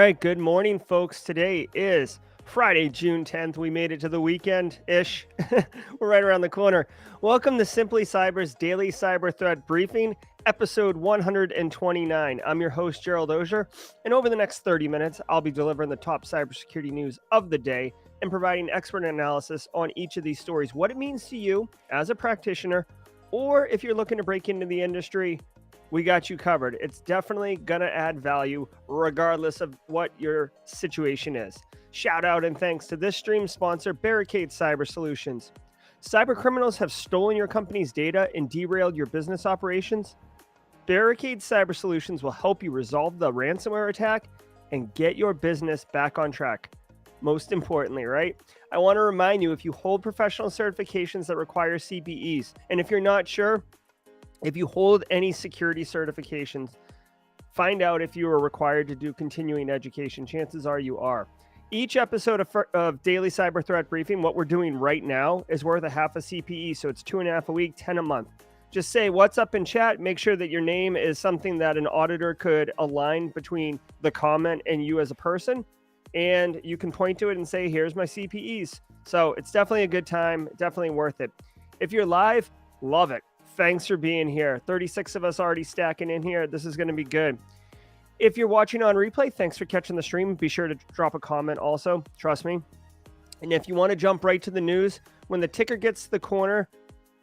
right, good morning, folks. Today is Friday, June 10th. We made it to the weekend-ish. We're right around the corner. Welcome to Simply Cyber's Daily Cyber Threat Briefing, episode 129. I'm your host, Gerald Auger, and over the next 30 minutes, I'll be delivering the top cybersecurity news of the day and providing expert analysis on each of these stories, what it means to you as a practitioner, or if you're looking to break into the industry, we got you covered. It's definitely going to add value regardless of what your situation is. Shout out and thanks to this stream sponsor, Barricade Cyber Solutions. Cyber criminals have stolen your company's data and derailed your business operations. Barricade Cyber Solutions will help you resolve the ransomware attack and get your business back on track. Most importantly, right? I want to remind you, if you hold professional certifications that require CPEs, and if you're not sure, if you hold any security certifications, find out if you are required to do continuing education. Chances are you are. Each episode of Daily Cyber Threat Briefing, what we're doing right now, is worth a half a CPE. So it's 2.5 a week, 10 a month. Just say what's up in chat. Make sure that your name is something that an auditor could align between the comment and you as a person. And you can point to it and say, here's my CPEs. So it's definitely a good time. Definitely worth it. If you're live, love it. Thanks for being here. 36 of us already stacking in here. This is going to be good. If you're watching on replay, thanks for catching the stream. Be sure to drop a comment also. Trust me. And if you want to jump right to the news, when the ticker gets to the corner,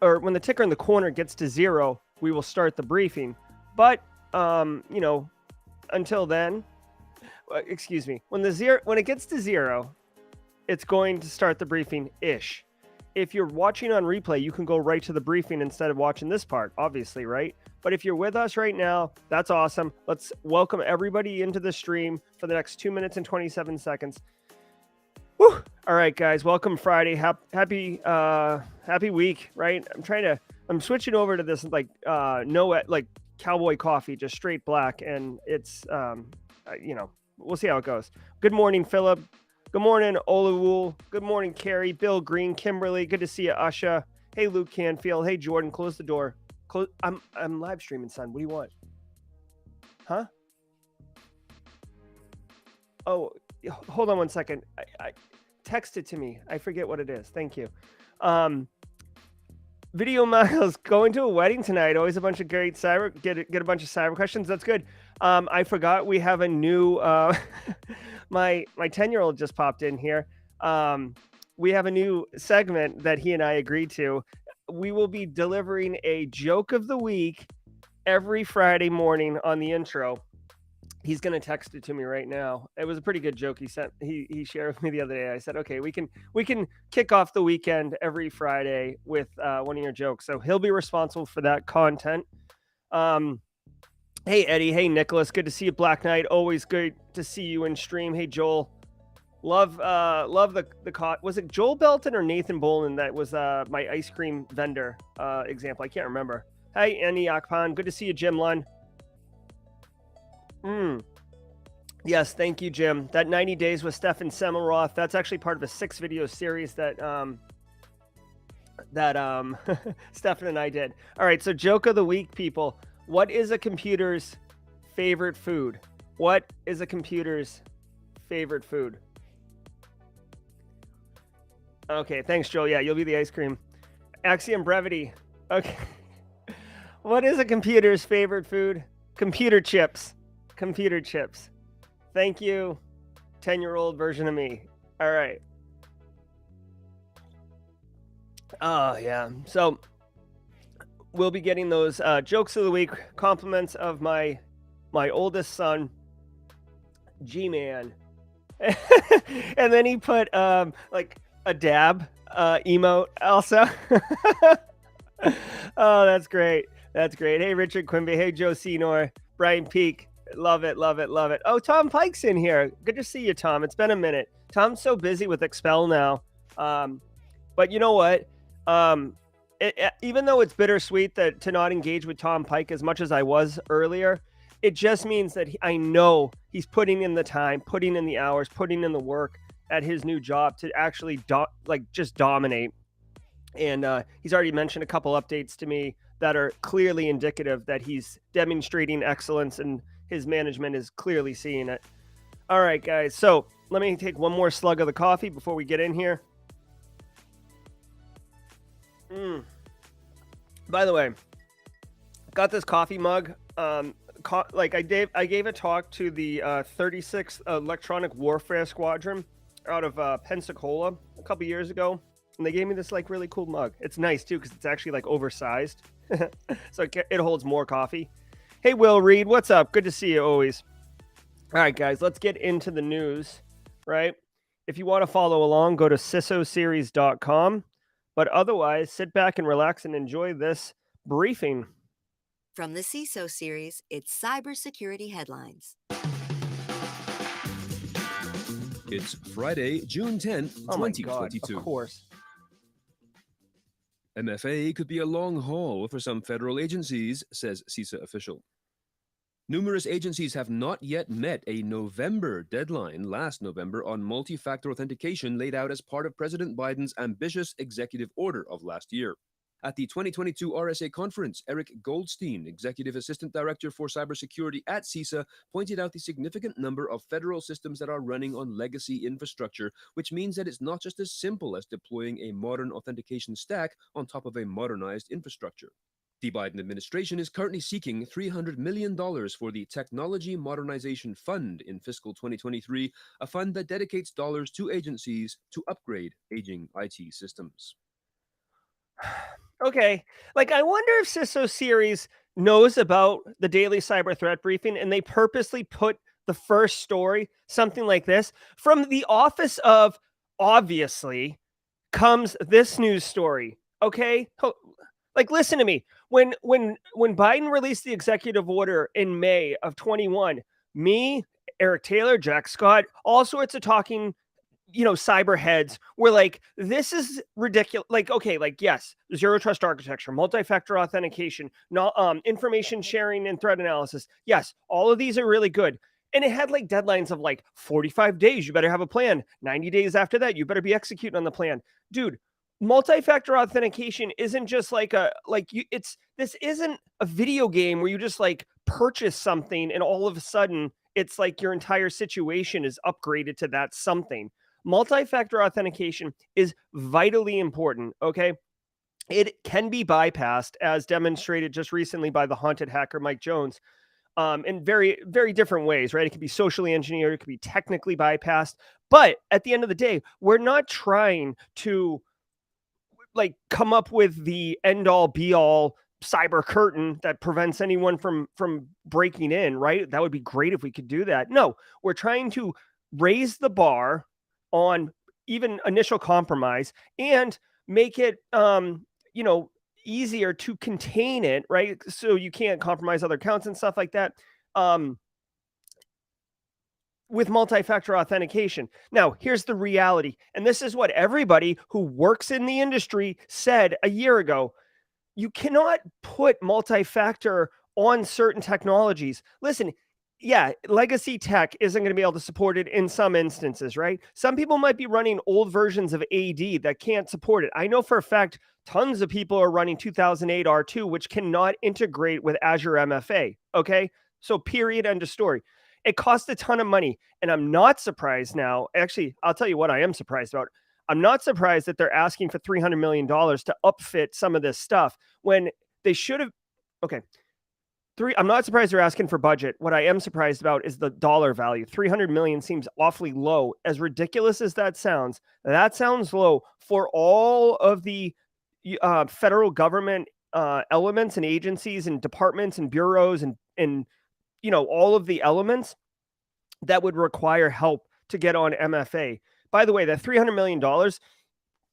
or when the ticker in the corner gets to 0, we will start the briefing. But, until then, excuse me, when it gets to 0, it's going to start the briefing-ish. If you're watching on replay, you can go right to the briefing instead of watching this part, obviously, right? But if you're with us right now, that's awesome. Let's welcome everybody into the stream for the next 2 minutes and 27 seconds. Whew. All right, guys, welcome Friday. Happy week, right? I'm switching over to this cowboy coffee, just straight black, and it's we'll see how it goes. Good morning, Philip. Good morning, Oluwul. Good morning, Carrie, Bill Green, Kimberly. Good to see you, Usha. Hey, Luke Canfield. Hey, Jordan. Close the door. I'm live streaming, son. What do you want? Huh? Oh, hold on one second. I text it to me. I forget what it is. Thank you. Video Miles, going to a wedding tonight. Always a bunch of great cyber. Get a bunch of cyber questions. That's good. I forgot we have a new. My 10-year-old just popped in here. We have a new segment that he and I agreed to. We will be delivering a joke of the week every Friday morning on the intro. He's going to text it to me right now. It was a pretty good joke he shared with me the other day. I said, okay, we can kick off the weekend every Friday with one of your jokes. So he'll be responsible for that content. Hey, Eddie. Hey, Nicholas. Good to see you, Black Knight. Always good to see you in stream. Hey, Joel. Love the was it Joel Belton or Nathan Bolin that was my ice cream vendor example? I can't remember. Hey, Andy Aoqin. Good to see you, Jim Lund. Yes, thank you, Jim. That 90 Days with Stefan Semmelroth, that's actually part of a 6-video series that Stefan and I did. All right, so joke of the week, people. What is a computer's favorite food? What is a computer's favorite food? Okay, thanks, Joel. Yeah, you'll be the ice cream. Axiom Brevity. Okay. What is a computer's favorite food? Computer chips. Computer chips. Thank you, 10-year-old version of me. All right. Oh, yeah. So we'll be getting those jokes of the week, compliments of my oldest son, G-Man. And then he put a dab emote also. Oh, that's great. That's great. Hey, Richard Quimby. Hey, Joe Senor. Brian Peak. Love it, love it, love it. Oh, Tom Pike's in here. Good to see you, Tom. It's been a minute. Tom's so busy with Expel now. But you know what? Even though it's bittersweet to not engage with Tom Pike as much as I was earlier, it just means that I know he's putting in the time, putting in the hours, putting in the work at his new job to actually just dominate. And he's already mentioned a couple updates to me that are clearly indicative that he's demonstrating excellence and his management is clearly seeing it. All right, guys. So let me take one more slug of the coffee before we get in here. By the way, got this coffee mug. I gave a talk to the 36th Electronic Warfare Squadron out of Pensacola a couple years ago, and they gave me this like really cool mug. It's nice too because it's actually like oversized, so it holds more coffee. Hey, Will Reed, what's up? Good to see you always. All right, guys, let's get into the news. Right, if you want to follow along, go to cisoseries.com. But otherwise, sit back and relax and enjoy this briefing. From the CISO series, it's cybersecurity headlines. It's Friday, June 10th, Oh my 2022. God, of course. MFA could be a long haul for some federal agencies, says CISA official. Numerous agencies have not yet met a November deadline last November on multi-factor authentication laid out as part of President Biden's ambitious executive order of last year. At the 2022 RSA conference, Eric Goldstein, Executive Assistant Director for Cybersecurity at CISA, pointed out the significant number of federal systems that are running on legacy infrastructure, which means that it's not just as simple as deploying a modern authentication stack on top of a modernized infrastructure. The Biden administration is currently seeking $300 million for the Technology Modernization Fund in fiscal 2023, a fund that dedicates dollars to agencies to upgrade aging IT systems. Okay, like I wonder if CISO series knows about the daily cyber threat briefing and they purposely put the first story, something like this, from the office of obviously comes this news story. Okay, like listen to me. When Biden released the executive order in May of 21, me, Eric Taylor, Jack Scott, all sorts of talking cyber heads were like, this is ridiculous. Like, okay, like, yes, zero trust architecture, multi-factor authentication, information sharing and threat analysis. Yes, all of these are really good. And it had like deadlines of like 45 days. You better have a plan. 90 days after that, you better be executing on the plan. Dude, multi-factor authentication isn't just like this isn't a video game where you just like purchase something and all of a sudden it's like your entire situation is upgraded to that something. Multi-factor authentication is vitally important, okay? It can be bypassed, as demonstrated just recently by the haunted hacker Mike Jones, in very, very different ways, right? It can be socially engineered, it can be technically bypassed. But at the end of the day, we're not trying to like come up with the end all be all cyber curtain that prevents anyone from breaking in, right? That would be great if we could do that. No, we're trying to raise the bar on even initial compromise and make it easier to contain it, right? So you can't compromise other accounts and stuff like that. With multi-factor authentication. Now, here's the reality. And this is what everybody who works in the industry said a year ago. You cannot put multi-factor on certain technologies. Listen, yeah, legacy tech isn't going to be able to support it in some instances, right? Some people might be running old versions of AD that can't support it. I know for a fact tons of people are running 2008 R2, which cannot integrate with Azure MFA. Okay. So, period, end of story. It costs a ton of money. And I'm not surprised now. Actually, I'll tell you what I am surprised about. I'm not surprised that they're asking for $300 million to upfit some of this stuff when they should have. Okay. I'm not surprised they're asking for budget. What I am surprised about is the dollar value. 300 million seems awfully low. As ridiculous as that sounds low for all of the federal government elements and agencies and departments and bureaus and all of the elements that would require help to get on MFA. By the way, that $300 million,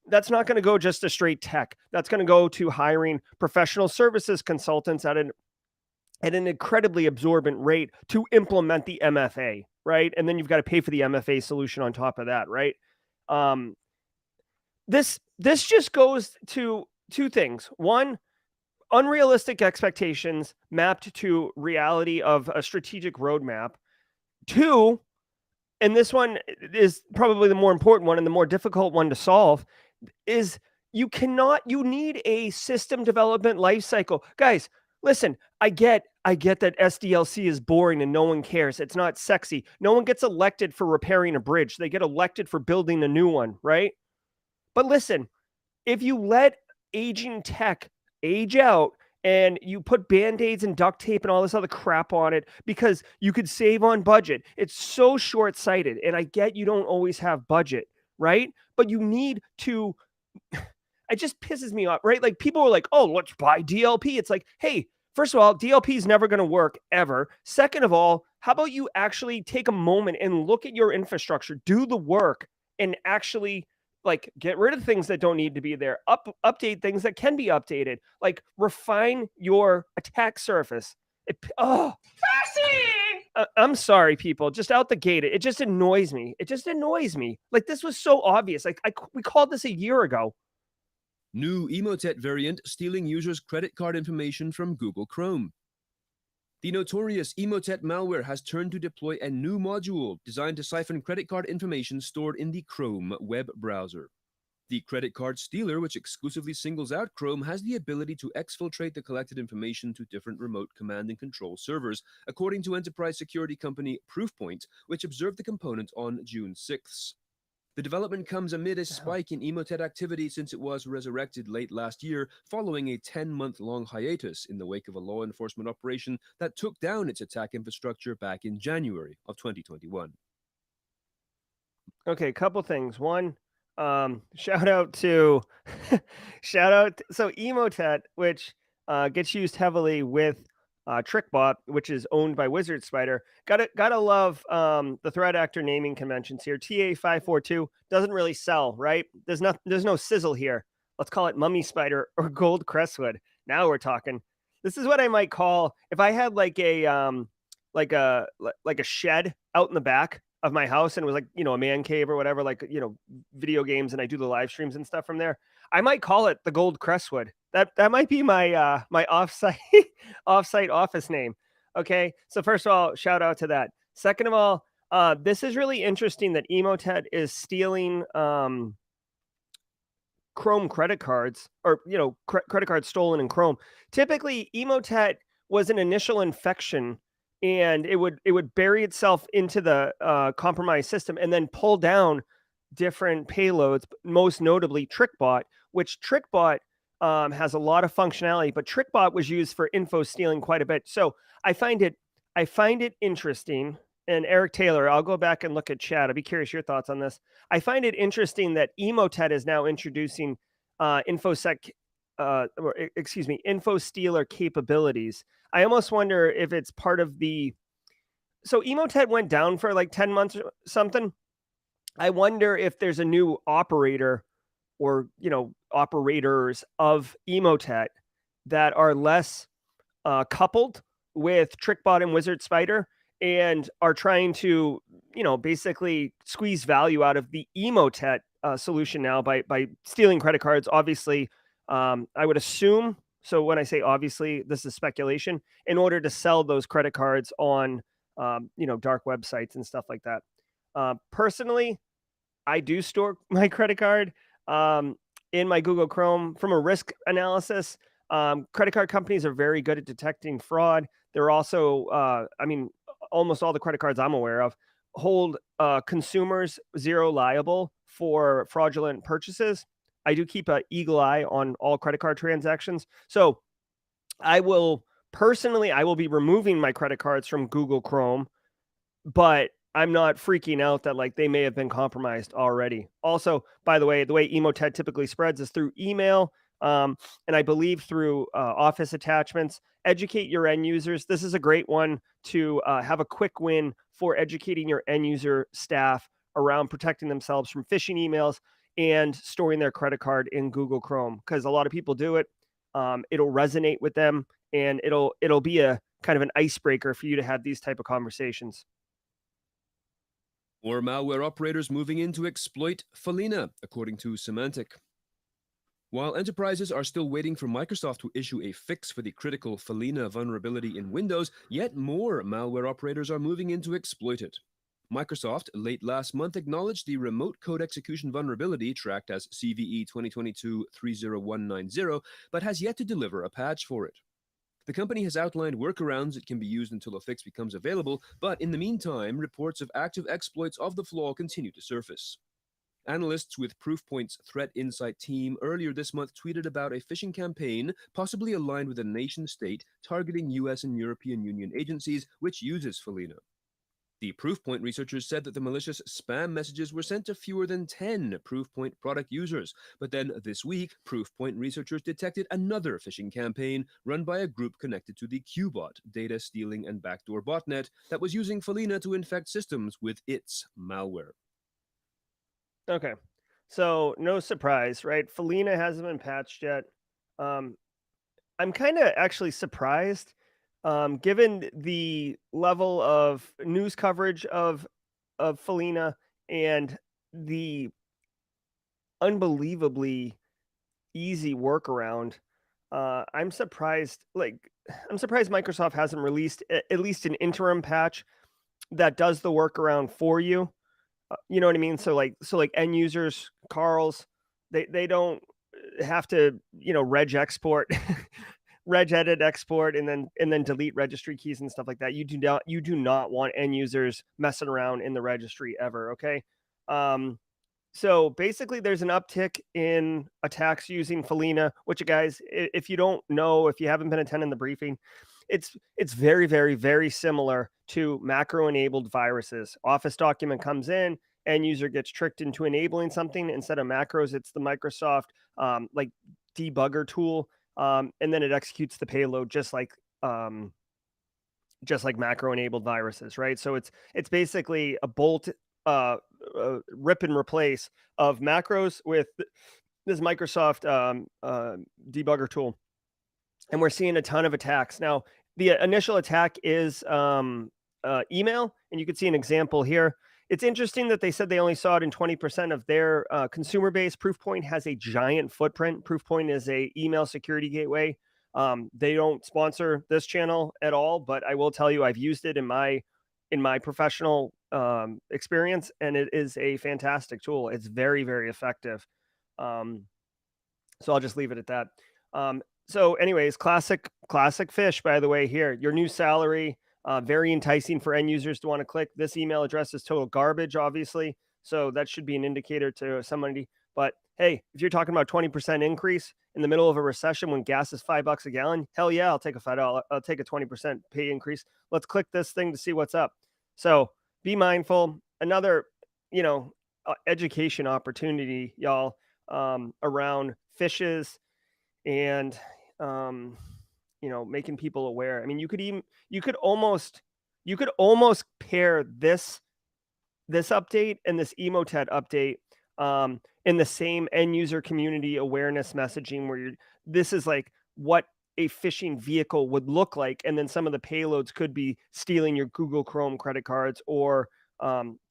that's not going to go just to straight tech. That's going to go to hiring professional services consultants at an incredibly absorbent rate to implement the MFA, right? And then you've got to pay for the MFA solution on top of that, right? This just goes to two things. One, unrealistic expectations mapped to reality of a strategic roadmap. Two, and this one is probably the more important one and the more difficult one to solve, is you need a system development lifecycle. Guys, listen, I get I get that SDLC is boring and no one cares. It's not sexy. No one gets elected for repairing a bridge. They get elected for building a new one, right? But listen, if you let aging tech age out and you put band-aids and duct tape and all this other crap on it because you could save on budget, it's so short-sighted. And I get you don't always have budget, right? But you need to it just pisses me off, right? Like people are like, oh, let's buy DLP. It's like, hey, first of all, DLP is never going to work ever. Second of all, how about you actually take a moment and look at your infrastructure, do the work, and actually like get rid of things that don't need to be there, update things that can be updated, like refine your attack surface. I'm sorry, people. Just out the gate, it just annoys me. It just annoys me. Like this was so obvious. Like we called this a year ago. New Emote variant stealing users' credit card information from Google Chrome. The notorious Emote malware has turned to deploy a new module designed to siphon credit card information stored in the Chrome web browser. The credit card stealer, which exclusively singles out Chrome, has the ability to exfiltrate the collected information to different remote command and control servers, according to enterprise security company Proofpoint, which observed the component on June 6th. The development comes amid a spike in Emote activity since it was resurrected late last year following a 10-month-long hiatus in the wake of a law enforcement operation that took down its attack infrastructure back in January of 2021. Okay, couple things. One, shout out so Emotet, which gets used heavily with TrickBot, which is owned by Wizard Spider. Gotta love the threat actor naming conventions here. TA542 doesn't really sell, right? There's no sizzle here. Let's call it Mummy Spider or Gold Crestwood. Now we're talking. This is what I might call if I had like a shed out in the back of my house and it was like, a man cave or whatever, like, video games, and I do the live streams and stuff from there. I might call it the Gold Crestwood. That might be my my offsite office name. Okay. So first of all, shout out to that. Second of all, this is really interesting that Emotet is stealing Chrome credit cards, or credit cards stolen in Chrome. Typically, Emotet was an initial infection, and it would bury itself into the compromised system and then pull down different payloads, most notably TrickBot, which TrickBot has a lot of functionality, but TrickBot was used for info stealing quite a bit. So I find it interesting. And Eric Taylor, I'll go back and look at chat. I'd be curious your thoughts on this. I find it interesting that Emotet is now introducing info stealer capabilities. I almost wonder if it's part of the. So Emotet went down for like 10 months or something. I wonder if there's a new operator or, operators of Emotet that are less coupled with TrickBot and Wizard Spider and are trying to, basically squeeze value out of the Emotet solution now by stealing credit cards. Obviously, I would assume. So when I say obviously, this is speculation, in order to sell those credit cards on, dark websites and stuff like that. Personally, I do store my credit card in my Google Chrome. From a risk analysis, credit card companies are very good at detecting fraud. They're also, almost all the credit cards I'm aware of hold consumers zero liable for fraudulent purchases. I do keep an eagle eye on all credit card transactions. So I will be removing my credit cards from Google Chrome, but I'm not freaking out that like they may have been compromised already. Also, by the way Emotet typically spreads is through email, and I believe through Office attachments. Educate your end users. This is a great one to have a quick win for educating your end user staff around protecting themselves from phishing emails and storing their credit card in Google Chrome, because a lot of people do it. It'll resonate with them, and it'll be a kind of an icebreaker for you to have these type of conversations. More malware operators moving in to exploit Felina, according to Symantec. While enterprises are still waiting for Microsoft to issue a fix for the critical Felina vulnerability in Windows, yet more malware operators are moving in to exploit it. Microsoft late last month acknowledged the remote code execution vulnerability tracked as CVE 2022-30190, but has yet to deliver a patch for it. The company has outlined workarounds that can be used until a fix becomes available, but in the meantime, reports of active exploits of the flaw continue to surface. Analysts with Proofpoint's Threat Insight team earlier this month tweeted about a phishing campaign possibly aligned with a nation-state targeting US and European Union agencies which uses Felina. The Proofpoint researchers said that the malicious spam messages were sent to fewer than 10 Proofpoint product users. But then this week, Proofpoint researchers detected another phishing campaign run by a group connected to the Qbot data stealing and backdoor botnet that was using Felina to infect systems with its malware. Okay. So no surprise, right? Felina hasn't been patched yet. I'm kind of actually surprised, given the level of news coverage of Felina and the unbelievably easy workaround. I'm surprised. I'm surprised Microsoft hasn't released at least an interim patch that does the workaround for you. You know what I mean? So like end users, Carls, they don't have to reg export, reg edit export, and then delete registry keys and stuff like that. You do not want end users messing around in the registry ever. Okay. So basically, there's an uptick in attacks using Felina, which, guys, if you don't know, if you haven't been attending the briefing, it's very, very, very similar to macro-enabled viruses. Office document comes in, end user gets tricked into enabling something. Instead of macros, it's the Microsoft like debugger tool, and then it executes the payload just like macro-enabled viruses, right? So it's basically a bolt rip and replace of macros with this Microsoft debugger tool, and we're seeing a ton of attacks now. The initial attack is email, and you can see an example here. It's interesting that they said they only saw it in 20% of their consumer base. Proofpoint has a giant footprint. Proofpoint is a email security gateway. They don't sponsor this channel at all, but I will tell you, I've used it in my professional experience, and it is a fantastic tool. It's very, very effective. So I'll just leave it at that. So anyways, classic fish, by the way, here. Your new salary, very enticing for end users to want to click. This email address is total garbage, obviously. So that should be an indicator to somebody. But hey, if you're talking about 20% increase in the middle of a recession when gas is $5 a gallon, hell yeah, I'll take a $5. I'll take a 20% pay increase. Let's click this thing to see what's up. So be mindful. Another, education opportunity, y'all, around fishes and making people aware. I mean, you could almost pair this update and this Emote update in the same end user community awareness messaging, where this is like what a phishing vehicle would look like, and then some of the payloads could be stealing your Google Chrome credit cards or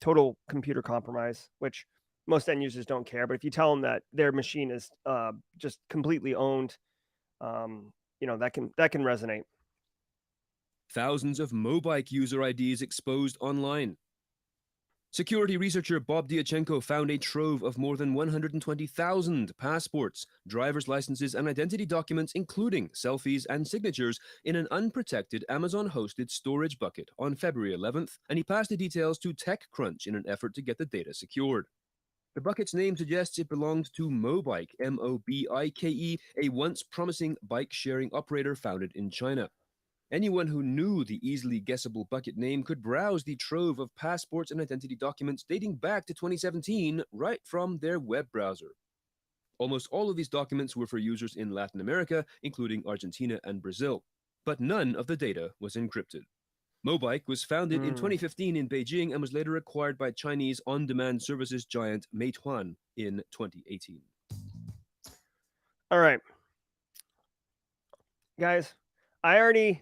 total computer compromise, which most end users don't care. But if you tell them that their machine is just completely owned, that can resonate. Thousands of Mobike user IDs exposed online. Security researcher Bob Diachenko found a trove of more than 120,000 passports, driver's licenses, and identity documents, including selfies and signatures, in an unprotected Amazon-hosted storage bucket on February 11th, and he passed the details to TechCrunch in an effort to get the data secured. The bucket's name suggests it belonged to Mobike, Mobike, a once promising bike-sharing operator founded in China. Anyone who knew the easily guessable bucket name could browse the trove of passports and identity documents dating back to 2017 right from their web browser. Almost all of these documents were for users in Latin America, including Argentina and Brazil, but none of the data was encrypted. Mobike was founded in 2015 in Beijing and was later acquired by Chinese on-demand services giant Meituan in 2018. All right, guys, I already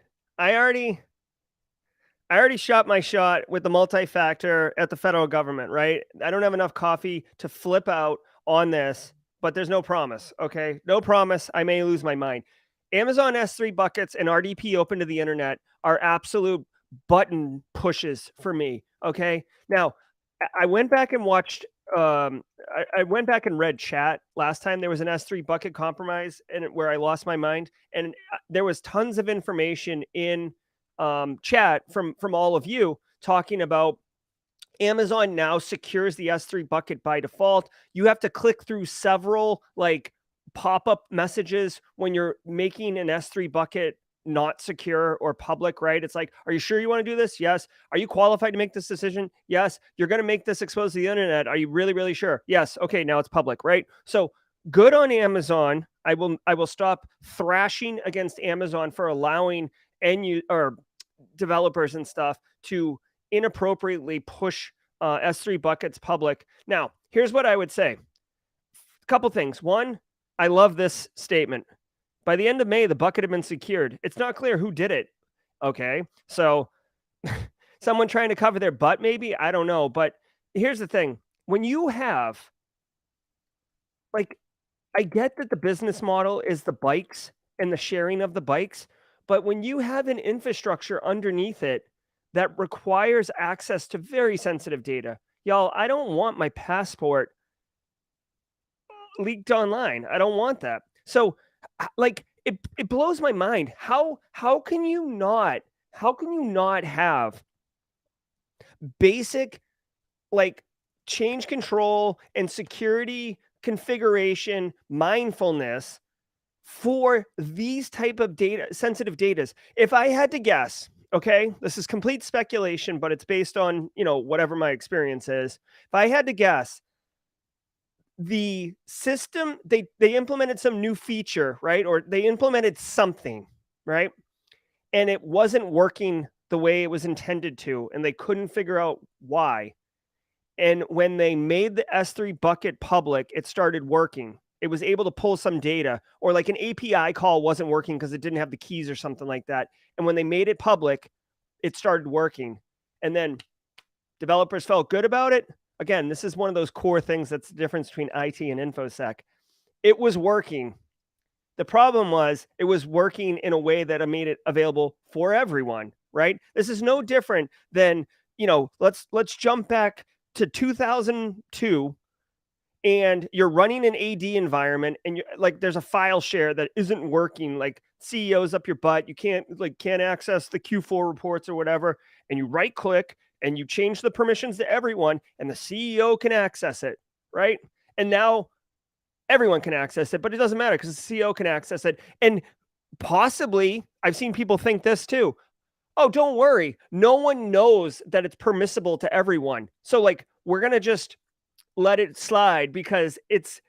shot my shot with the multi-factor at the federal government, right? I don't have enough coffee to flip out on this, but there's no promise, okay? No promise. I may lose my mind. Amazon S3 buckets and RDP open to the internet are absolute button pushes for me, okay? Now, I went back and watched I went back and read chat last time. There was an S3 bucket compromise and where I lost my mind, and there was tons of information in chat from all of you talking about Amazon now secures the S3 bucket by default. You have to click through several like pop-up messages when you're making an S3 bucket not secure or public, right? It's like, are you sure you want to do this? Yes. Are you qualified to make this decision? Yes. You're going to make this exposed to the internet. Are you really, really sure? Yes. Okay, now it's public, right? So good on Amazon. I will stop thrashing against Amazon for allowing or developers and stuff to inappropriately push S3 buckets public. Now, here's what I would say. A couple things. One, I love this statement. By the end of May, the bucket had been secured. It's not clear who did it. Okay. So someone trying to cover their butt, maybe? I don't know. But here's the thing. When you have, like, I get that the business model is the bikes and the sharing of the bikes, but when you have an infrastructure underneath it that requires access to very sensitive data, y'all, I don't want my passport leaked online. I don't want that. So like it blows my mind. How can you not have basic like change control and security configuration mindfulness for these type of data, sensitive data? If I had to guess, okay, this is complete speculation, but it's based on, whatever my experience is. If I had to guess, the system, they implemented some new feature, right? Or they implemented something, right? And it wasn't working the way it was intended to, and they couldn't figure out why. And when they made the S3 bucket public, it started working. It was able to pull some data, or like an API call wasn't working because it didn't have the keys or something like that. And when they made it public, it started working. And then developers felt good about it. Again, this is one of those core things that's the difference between IT and InfoSec. It was working. The problem was it was working in a way that made it available for everyone, right? This is no different than, let's jump back to 2002 and you're running an AD environment and you're like, there's a file share that isn't working, like CEO's up your butt. You can't access the Q4 reports or whatever. And you right click and you change the permissions to everyone and the CEO can access it, right? And now everyone can access it, but it doesn't matter because the CEO can access it. And possibly, I've seen people think this too. Oh, don't worry. No one knows that it's permissible to everyone. So like, we're going to just let it slide because it's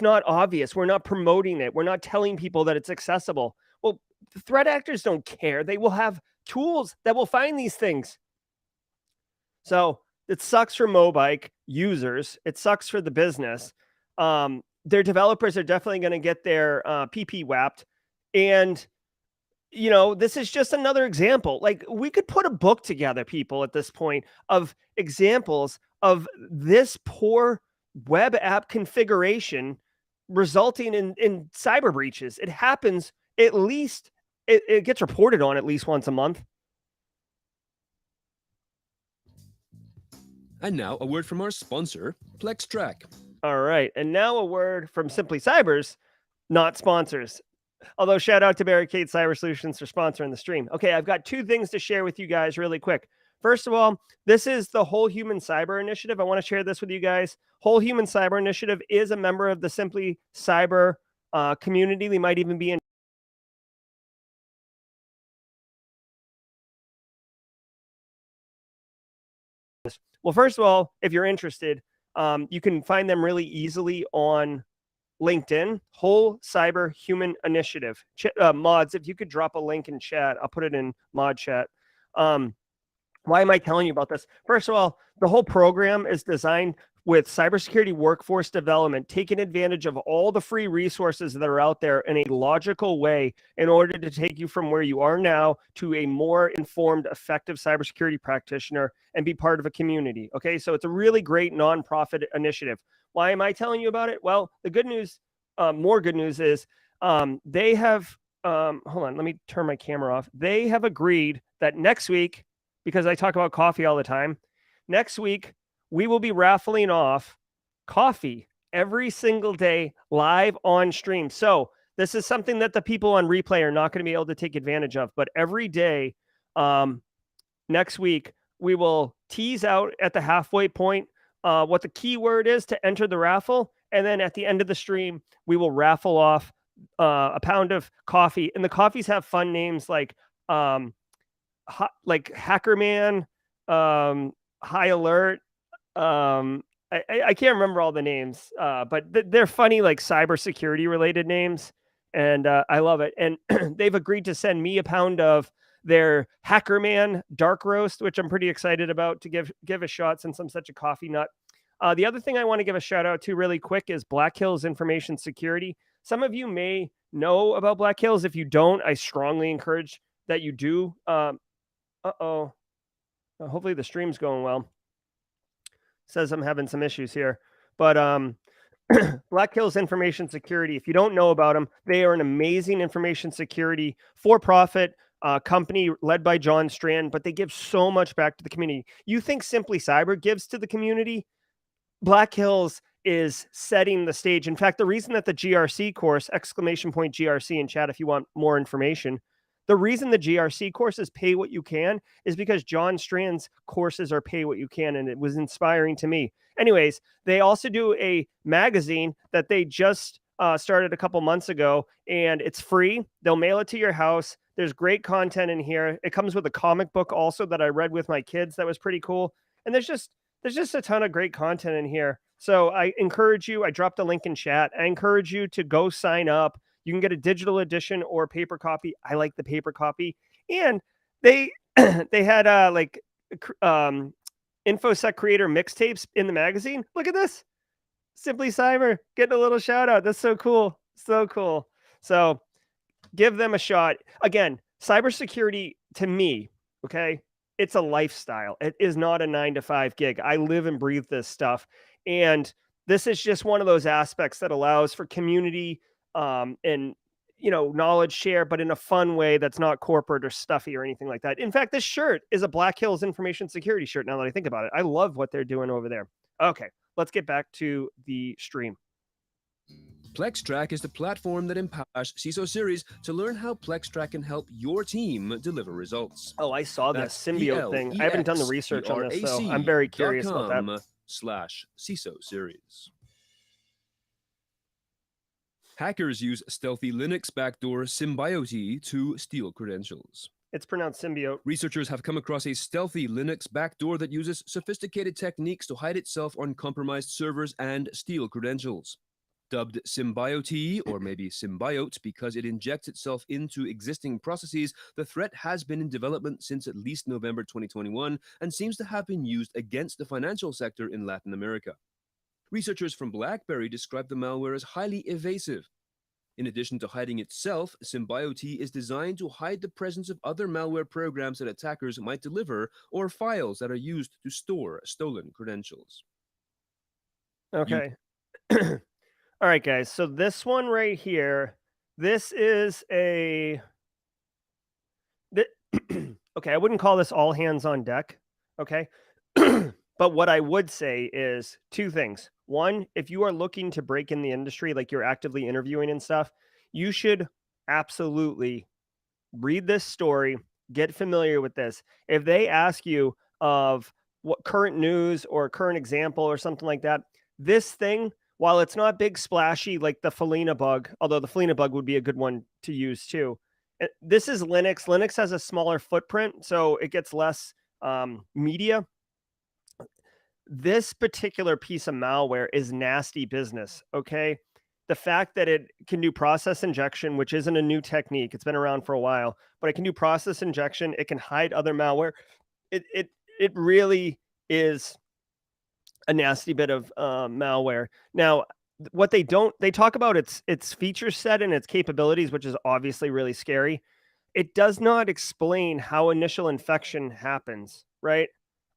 not obvious. We're not promoting it. We're not telling people that it's accessible. Well, the threat actors don't care. They will have tools that will find these things. So it sucks for Mobike users. It sucks for the business. Their developers are definitely going to get their PP whapped. And, this is just another example. Like, we could put a book together, people, at this point, of examples of this poor web app configuration resulting in cyber breaches. It happens at least, it gets reported on at least once a month. And now a word from our sponsor, PlexTrack. All right. And now a word from Simply Cyber's, not sponsors. Although shout out to Barricade Cyber Solutions for sponsoring the stream. Okay, I've got two things to share with you guys really quick. First of all, this is the Whole Human Cyber Initiative. I want to share this with you guys. Whole Human Cyber Initiative is a member of the Simply Cyber community. They might even be in. Well, first of all, if you're interested, you can find them really easily on LinkedIn, Whole Cyber Human Initiative. Mods, if you could drop a link in chat, I'll put it in mod chat. Why am I telling you about this? First of all, the whole program is designed with cybersecurity workforce development, taking advantage of all the free resources that are out there in a logical way in order to take you from where you are now to a more informed, effective cybersecurity practitioner and be part of a community. Okay, so it's a really great nonprofit initiative. Why am I telling you about it? Well, the good news, more good news is they have, hold on, let me turn my camera off. They have agreed that next week, because I talk about coffee all the time, next week, we will be raffling off coffee every single day live on stream. So this is something that the people on replay are not going to be able to take advantage of. But every day, next week, we will tease out at the halfway point what the keyword is to enter the raffle. And then at the end of the stream, we will raffle off a pound of coffee. And the coffees have fun names like Hackerman, High Alert. I can't remember all the names, but they're funny, like cybersecurity related names. And I love it. And they've agreed to send me a pound of their Hackerman dark roast, which I'm pretty excited about to give a shot since I'm such a coffee nut. The other thing I want to give a shout out to really quick is Black Hills Information Security. Some of you may know about Black Hills. If you don't, I strongly encourage that you do. Hopefully the stream's going well. Says I'm having some issues here, but Black Hills Information Security, if you don't know about them, they are an amazing information security for-profit company led by John Strand, but they give so much back to the community. You think Simply Cyber gives to the community? Black Hills is setting the stage. In fact, the reason that the GRC course, !GRC in chat if you want more information, the reason the GRC courses pay what you can is because John Strand's courses are pay what you can, and it was inspiring to me. Anyways, they also do a magazine that they just started a couple months ago, and it's free. They'll mail it to your house. There's great content in here. It comes with a comic book also that I read with my kids that was pretty cool. And there's just a ton of great content in here. So I encourage you, I dropped a link in chat. I encourage you to go sign up. You can get a digital edition or paper copy. I like the paper copy. And they they had InfoSec creator mixtapes in the magazine. Look at this. Simply Cyber getting a little shout out. That's so cool. So cool. So give them a shot. Again, cybersecurity to me, okay, it's a lifestyle. It is not a 9-to-5 gig. I live and breathe this stuff. And this is just one of those aspects that allows for community and knowledge share, but in a fun way that's not corporate or stuffy or anything like that. In fact, this shirt is a Black Hills Information Security shirt. Now that I think about it, I love what they're doing over there. Okay, let's get back to the stream. PlexTrack is the platform that empowers CISO series to learn how PlexTrack can help your team deliver results. Oh, I saw this Symbiote thing. I haven't done the research on this, so I'm very curious about that. /CISO series. Hackers use stealthy Linux backdoor Symbiote to steal credentials. It's pronounced Symbiote. Researchers have come across a stealthy Linux backdoor that uses sophisticated techniques to hide itself on compromised servers and steal credentials. Dubbed Symbiote, or maybe Symbiote, because it injects itself into existing processes, the threat has been in development since at least November 2021 and seems to have been used against the financial sector in Latin America. Researchers from BlackBerry describe the malware as highly evasive. In addition to hiding itself, Symbiote is designed to hide the presence of other malware programs that attackers might deliver or files that are used to store stolen credentials. Okay. All right, guys. So this one right here, this is a... okay, I wouldn't call this all hands on deck, okay? But what I would say is two things. One, if you are looking to break in the industry, like you're actively interviewing and stuff, you should absolutely read this story, get familiar with this. If they ask you of what current news or current example or something like that, this thing, while it's not big splashy like the Felina bug, although the Felina bug would be a good one to use too. This is Linux. Linux has a smaller footprint, so it gets less media. This particular piece of malware is nasty business, okay? The fact that it can do process injection, which isn't a new technique, it's been around for a while, but it can do process injection, it can hide other malware. It really is a nasty bit of malware. Now, what they talk about its feature set and its capabilities, which is obviously really scary. It does not explain how initial infection happens, right?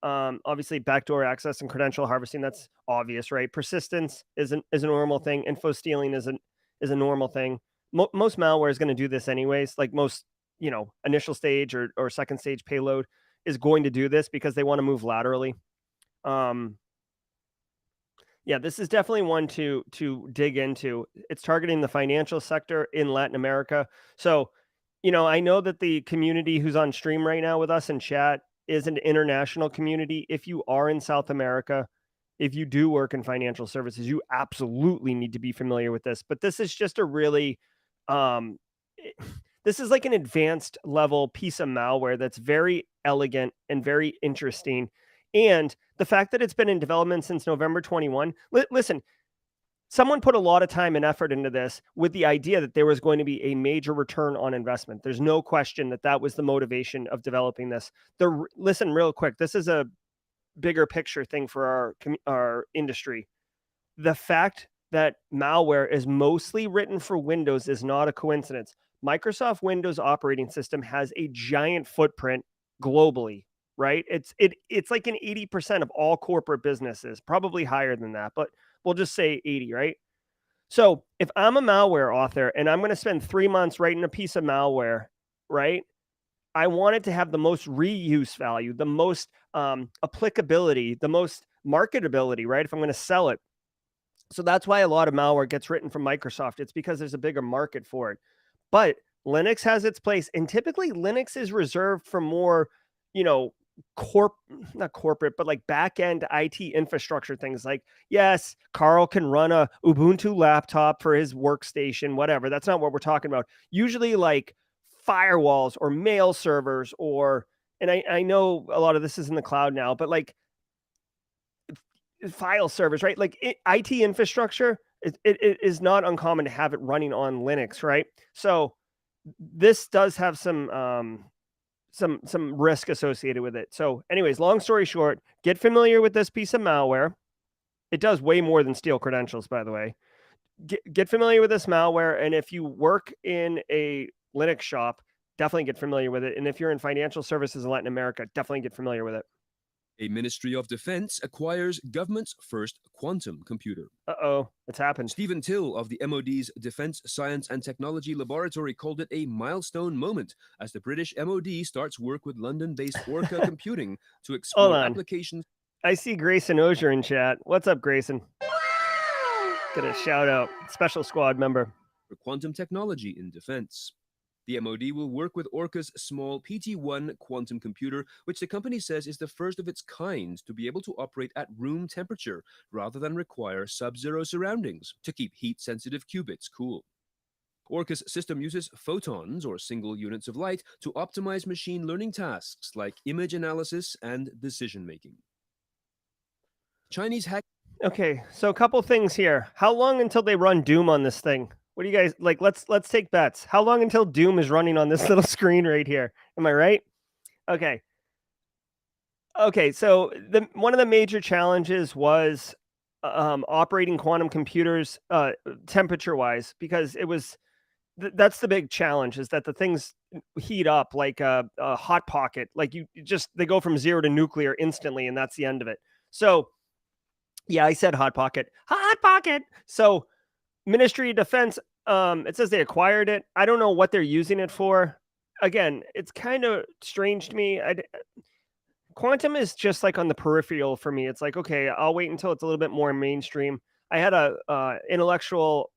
Obviously backdoor access and credential harvesting, that's obvious, right? Persistence is a normal thing. Info stealing is a normal thing. Most malware is going to do this anyways. Like most, initial stage or second stage payload is going to do this because they want to move laterally. Yeah, this is definitely one to dig into. It's targeting the financial sector in Latin America. So, I know that the community who's on stream right now with us in chat is an international community. If you are in South America, if you do work in financial services, you absolutely need to be familiar with this. But this is just a really um this is like an advanced level piece of malware that's very elegant and very interesting. And the fact that it's been in development since November 21, listen, someone put a lot of time and effort into this with the idea that there was going to be a major return on investment. There's no question that that was the motivation of developing this. Listen, real quick, this is a bigger picture thing for our industry. The fact that malware is mostly written for Windows is not a coincidence. Microsoft Windows operating system has a giant footprint globally, right? It's like an 80% of all corporate businesses, probably higher than that, but we'll just say 80, right? So if I'm a malware author and I'm going to spend 3 months writing a piece of malware, right? I want it to have the most reuse value, the most applicability, the most marketability, right? If I'm going to sell it. So that's why a lot of malware gets written from Microsoft. It's because there's a bigger market for it. But Linux has its place, and typically Linux is reserved for more, you know, corp not corporate, but like back end IT infrastructure things. Like, yes, Carl can run a Ubuntu laptop for his workstation, whatever. That's not what we're talking about. Usually, like firewalls or mail servers, or and I know a lot of this is in the cloud now, but like file servers, right? Like IT infrastructure, it is not uncommon to have it running on Linux, right? So this does have some risk associated with it. So, anyways, long story short, get familiar with this piece of malware. It does way more than steal credentials, by the way. Get familiar with this malware, and if you work in a Linux shop, definitely get familiar with it. And if you're in financial services in Latin America, definitely get familiar with it. A Ministry of Defense acquires government's first quantum computer. Uh-oh, it's happened. Stephen Till of the MOD's Defense Science and Technology Laboratory called it a milestone moment as the British MOD starts work with London-based Orca Computing to explore applications. I see Grayson Auger in chat. What's up, Grayson? Get a shout out. Special squad member. For quantum technology in defense. The MOD will work with Orca's small PT-1 quantum computer, which the company says is the first of its kind to be able to operate at room temperature rather than require sub-zero surroundings to keep heat-sensitive qubits cool. Orca's system uses photons, or single units of light, to optimize machine learning tasks like image analysis and decision-making. Chinese hack. Okay, so a couple things here. How long until they run Doom on this thing? What do you guys like? Let's take bets. How long until Doom is running on this little screen right here? Am I right? Okay. Okay, so one of the major challenges was operating quantum computers temperature-wise, because it was that's the big challenge, is that the things heat up like a hot pocket. Like you just they go from 0 to nuclear instantly, and that's the end of it. So yeah, I said hot pocket. Hot pocket. So Ministry of Defense, it says they acquired it. I don't know what they're using it for. Again, it's kind of strange to me. Quantum is just like on the peripheral for me. It's like, okay, I'll wait until it's a little bit more mainstream. I had a intellectual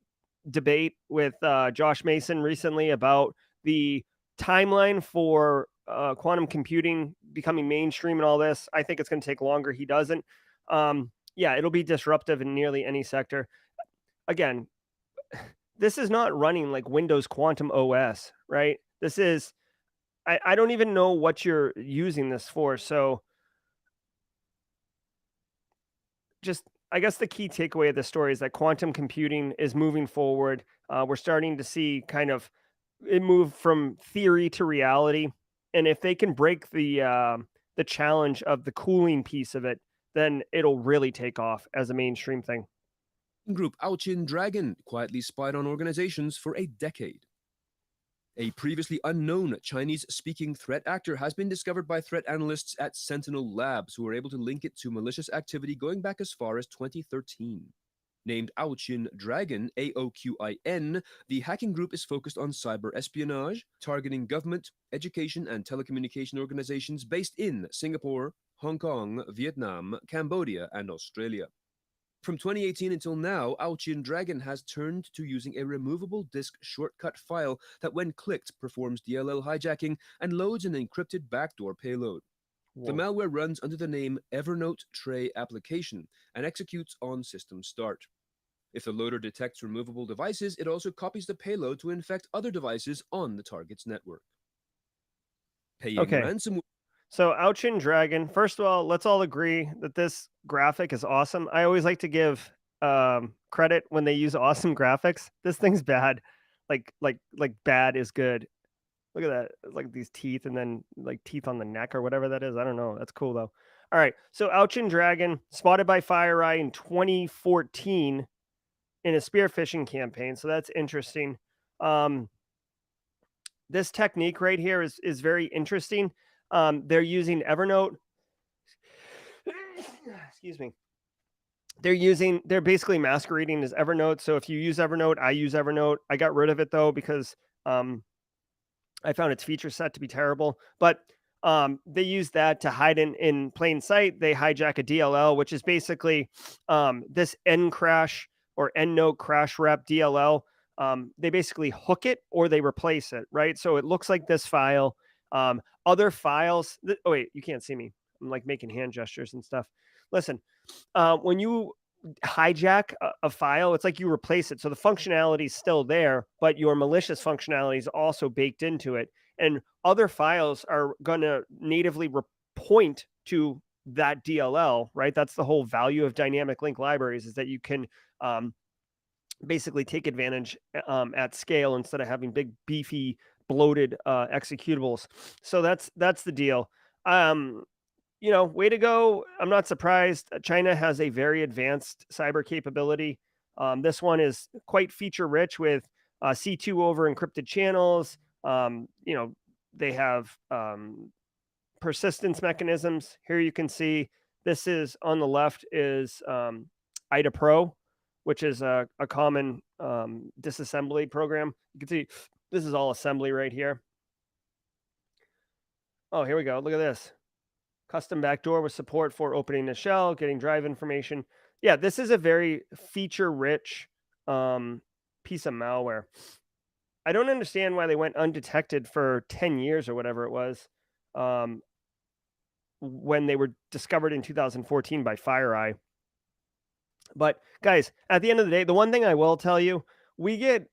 debate with Josh Mason recently about the timeline for quantum computing becoming mainstream and all this. I think it's going to take longer. He doesn't. Yeah, it'll be disruptive in nearly any sector. Again, this is not running like Windows Quantum OS, right? This is, I don't even know what you're using this for. So just, I guess the key takeaway of the story is that quantum computing is moving forward. We're starting to see kind of it move from theory to reality. And if they can break the challenge of the cooling piece of it, then it'll really take off as a mainstream thing. Group Aoqin Dragon quietly spied on organizations for a decade. A previously unknown Chinese-speaking threat actor has been discovered by threat analysts at Sentinel Labs, who were able to link it to malicious activity going back as far as 2013. Named Aoqin Dragon, Aoqin, the hacking group is focused on cyber espionage, targeting government, education, and telecommunication organizations based in Singapore, Hong Kong, Vietnam, Cambodia, and Australia. From 2018 until now, Threatgen has turned to using a removable disk shortcut file that, when clicked, performs DLL hijacking and loads an encrypted backdoor payload. The malware runs under the name Evernote Tray Application and executes on system start. If the loader detects removable devices, it also copies the payload to infect other devices on the target's network. Paying ransomware. So Threatgen, first of all, let's all agree that this graphic is awesome. I always like to give credit when they use awesome graphics. This thing's bad. Like bad is good. Look at that. It's like these teeth and then like teeth on the neck or whatever that is. I don't know. That's cool though. All right. So Threatgen, spotted by FireEye in 2014 in a spear phishing campaign. So that's interesting. This technique right here is very interesting. They're using Evernote. Excuse me. They're basically masquerading as Evernote. So if you use Evernote, I use Evernote. I got rid of it though because I found its feature set to be terrible. But they use that to hide in plain sight. They hijack a DLL, which is basically this Ncrash or EndNote crash rep DLL. They basically hook it or they replace it, right? So it looks like this file. Other files. Oh wait, you can't see me. I'm like making hand gestures and stuff. Listen, when you hijack a file, it's like you replace it. So the functionality is still there, but your malicious functionality is also baked into it. And other files are going to natively point to that DLL, right? That's the whole value of dynamic link libraries, is that you can basically take advantage at scale instead of having big, beefy, bloated executables. So that's the deal. Way to go. I'm not surprised. China has a very advanced cyber capability. This one is quite feature rich with C2 over encrypted channels. They have persistence mechanisms. Here you can see this is on the left is IDA Pro, which is a common disassembly program. You can see this is all assembly right here. Oh, here we go. Look at this. Custom backdoor with support for opening the shell, getting drive information. Yeah, this is a very feature-rich piece of malware. I don't understand why they went undetected for 10 years or whatever it was when they were discovered in 2014 by FireEye. But guys, at the end of the day, the one thing I will tell you, we get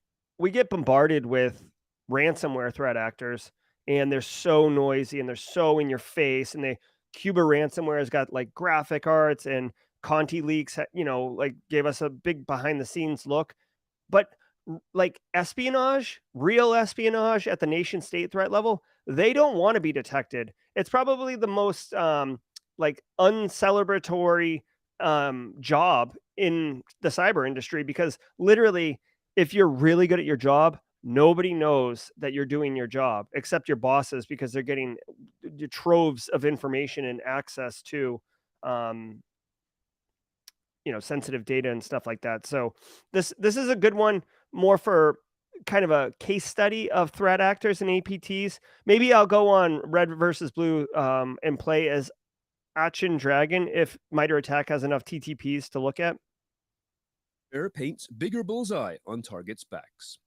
bombarded with ransomware threat actors, and they're so noisy and they're so in your face, and Cuba ransomware has got like graphic arts, and Conti leaks, like gave us a big behind the scenes look. But like espionage, real espionage at the nation state threat level, they don't want to be detected. It's probably the most like uncelebratory job in the cyber industry, because literally, if you're really good at your job, nobody knows that you're doing your job except your bosses, because they're getting troves of information and access to sensitive data and stuff like that. So this is a good one, more for kind of a case study of threat actors and APTs. Maybe I'll go on Red versus Blue and play as Threatgen if MITRE ATT&CK has enough TTPs to look at. Air paints bigger bullseye on targets' backs.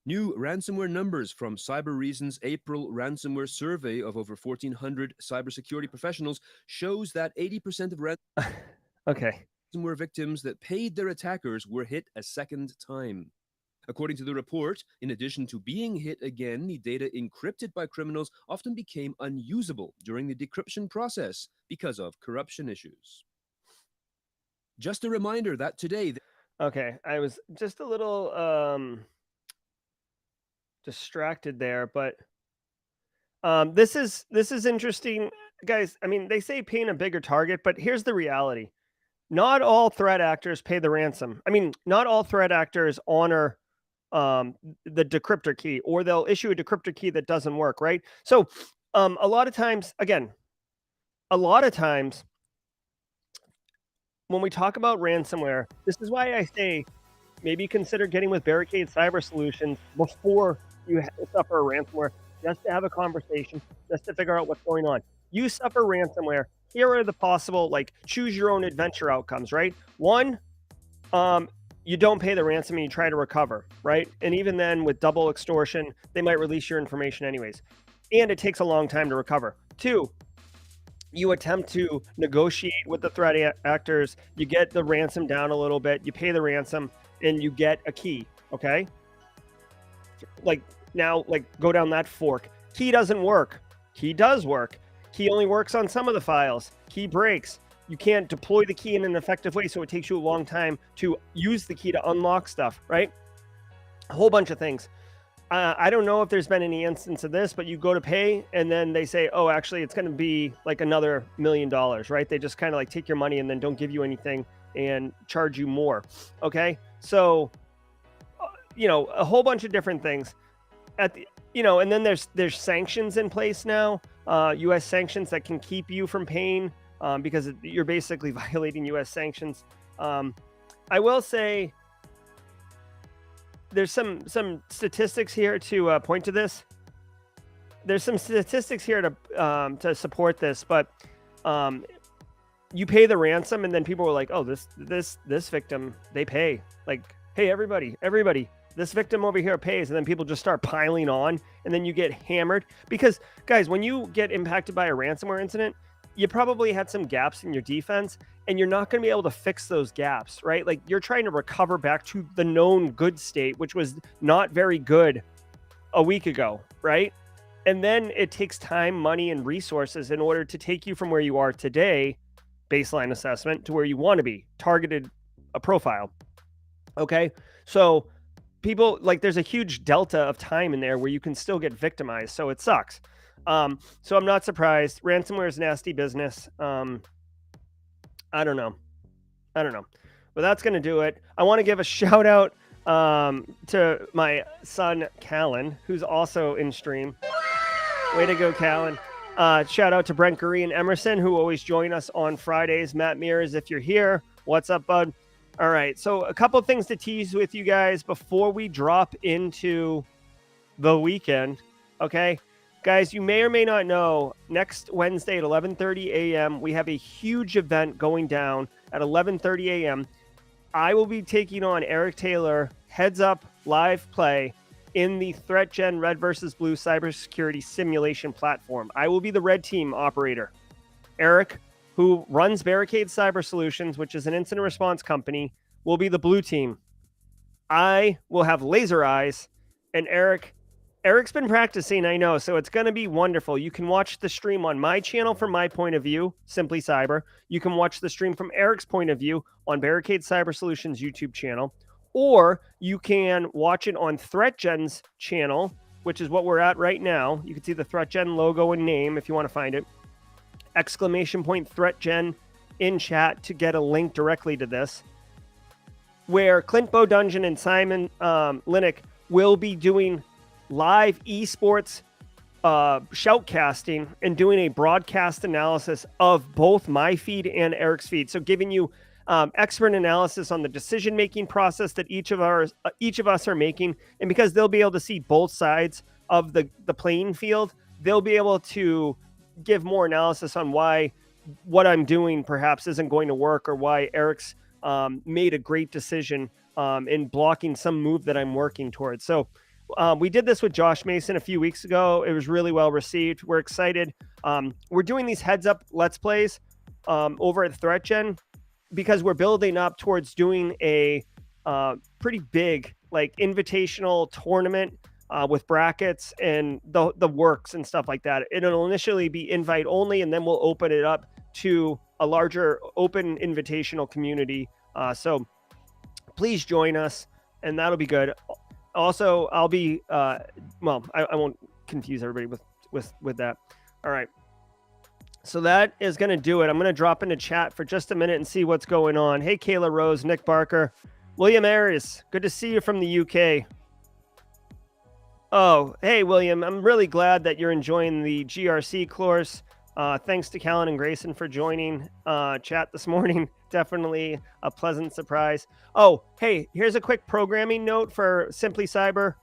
New ransomware numbers from Cyber Reason's April ransomware survey of over 1,400 cybersecurity professionals shows that 80% of ransomware victims that paid their attackers were hit a second time. According to the report, in addition to being hit again, the data encrypted by criminals often became unusable during the decryption process because of corruption issues. Just a reminder that today... Okay, I was just a little distracted there, but this is interesting, guys. I mean, they say paint a bigger target, but here's the reality. Not all threat actors pay the ransom. I mean, not all threat actors honor the decryptor key, or they'll issue a decryptor key that doesn't work, right? So a lot of times when we talk about ransomware, this is why I say maybe consider getting with Barricade Cyber Solutions before you suffer a ransomware, just to have a conversation, just to figure out what's going on. You suffer ransomware, here are the possible, like, choose your own adventure outcomes, right? One, you don't pay the ransom and you try to recover, right? And even then, with double extortion, they might release your information anyways. And it takes a long time to recover. Two, you attempt to negotiate with the threat actors, you get the ransom down a little bit, you pay the ransom, and you get a key, okay? Like, now, like, go down that fork. Key doesn't work. Key does work. Key only works on some of the files. Key breaks. You can't deploy the key in an effective way, so it takes you a long time to use the key to unlock stuff, right? A whole bunch of things. I don't know if there's been any instance of this, but you go to pay and then they say, oh, actually, it's going to be like another $1 million, right? They just kind of like take your money and then don't give you anything and charge you more. Okay. So, a whole bunch of different things and then there's sanctions in place now, U.S. sanctions that can keep you from paying because you're basically violating U.S. sanctions. I will say, there's some statistics here to point to this. There's some statistics here to support this, but you pay the ransom, and then people were like, "Oh, this victim, they pay." Like, hey, everybody, this victim over here pays, and then people just start piling on, and then you get hammered. Because, guys, when you get impacted by a ransomware incident, you probably had some gaps in your defense, and you're not going to be able to fix those gaps, right? Like, you're trying to recover back to the known good state, which was not very good a week ago, right? And then it takes time, money, and resources in order to take you from where you are today, baseline assessment, to where you want to be, targeted a profile. Okay? So people, like, there's a huge delta of time in there where you can still get victimized. So it sucks. So I'm not surprised. Ransomware is nasty business. I don't know. But that's going to do it. I want to give a shout out to my son, Callan, who's also in stream. Way to go, Callan. Shout out to Brent Gurry and Emerson, who always join us on Fridays. Matt Mears, if you're here, what's up, bud? All right. So a couple things to tease with you guys before we drop into the weekend. Okay. Guys, you may or may not know, next Wednesday at 11:30 a.m., we have a huge event going down at 11:30 a.m. I will be taking on Eric Taylor, heads up live play in the Threatgen Red versus Blue cybersecurity simulation platform. I will be the red team operator. Eric, who runs Barricade Cyber Solutions, which is an incident response company, will be the blue team. I will have laser eyes, and Eric's been practicing, I know, so it's going to be wonderful. You can watch the stream on my channel from my point of view, Simply Cyber. You can watch the stream from Eric's point of view on Barricade Cyber Solutions YouTube channel, or you can watch it on Threatgen's channel, which is what we're at right now. You can see the Threatgen logo and name if you want to find it. ! Threatgen in chat to get a link directly to this, where Clint Bodungeon and Simon Linick will be doing live esports shoutcasting and doing a broadcast analysis of both my feed and Eric's feed. So giving you expert analysis on the decision-making process that each of us are making. And because they'll be able to see both sides of the playing field, they'll be able to give more analysis on why what I'm doing perhaps isn't going to work, or why Eric's made a great decision in blocking some move that I'm working towards. So we did this with Josh Mason a few weeks ago. It was really well received. We're excited. We're doing these heads up Let's Plays over at Threatgen because we're building up towards doing a pretty big, like, invitational tournament with brackets and the works and stuff like that. It'll initially be invite only, and then we'll open it up to a larger open invitational community. So please join us, and that'll be good. Also, I'll be, I won't confuse everybody with that. All right. So that is going to do it. I'm going to drop into chat for just a minute and see what's going on. Hey, Kayla Rose, Nick Barker, William Ayres. Good to see you from the UK. Oh, hey, William. I'm really glad that you're enjoying the GRC course. Thanks to Callan and Grayson for joining chat this morning. Definitely a pleasant surprise. Oh, hey, here's a quick programming note for Simply Cyber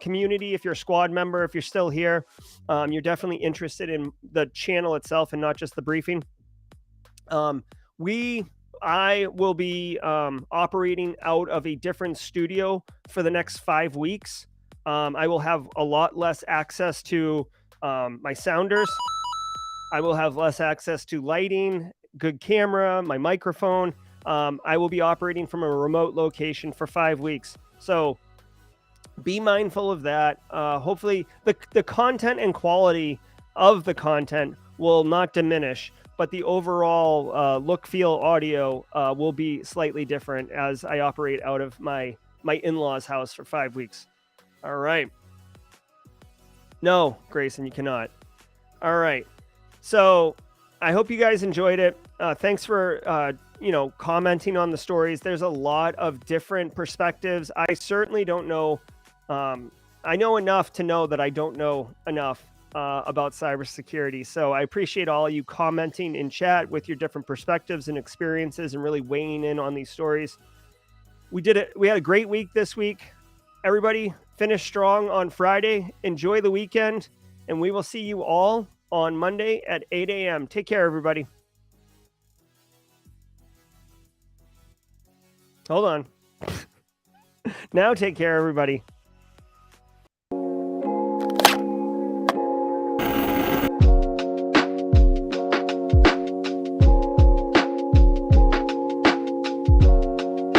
community. If you're a squad member, if you're still here, you're definitely interested in the channel itself and not just the briefing. I will be operating out of a different studio for the next 5 weeks. I will have a lot less access to my sounders. I will have less access to lighting, good camera, my microphone. I will be operating from a remote location for 5 weeks. So be mindful of that. Hopefully, the content and quality of the content will not diminish, but the overall look, feel, audio will be slightly different as I operate out of my in-laws' house for 5 weeks. All right. No, Grayson, you cannot. All right. So I hope you guys enjoyed it. Thanks for commenting on the stories. There's a lot of different perspectives. I certainly don't know. I know enough to know that I don't know enough about cybersecurity. So I appreciate all you commenting in chat with your different perspectives and experiences and really weighing in on these stories. We did it. We had a great week this week. Everybody finish strong on Friday. Enjoy the weekend, and we will see you all on Monday at 8 a.m. Take care, everybody. Hold on. Now take care, everybody.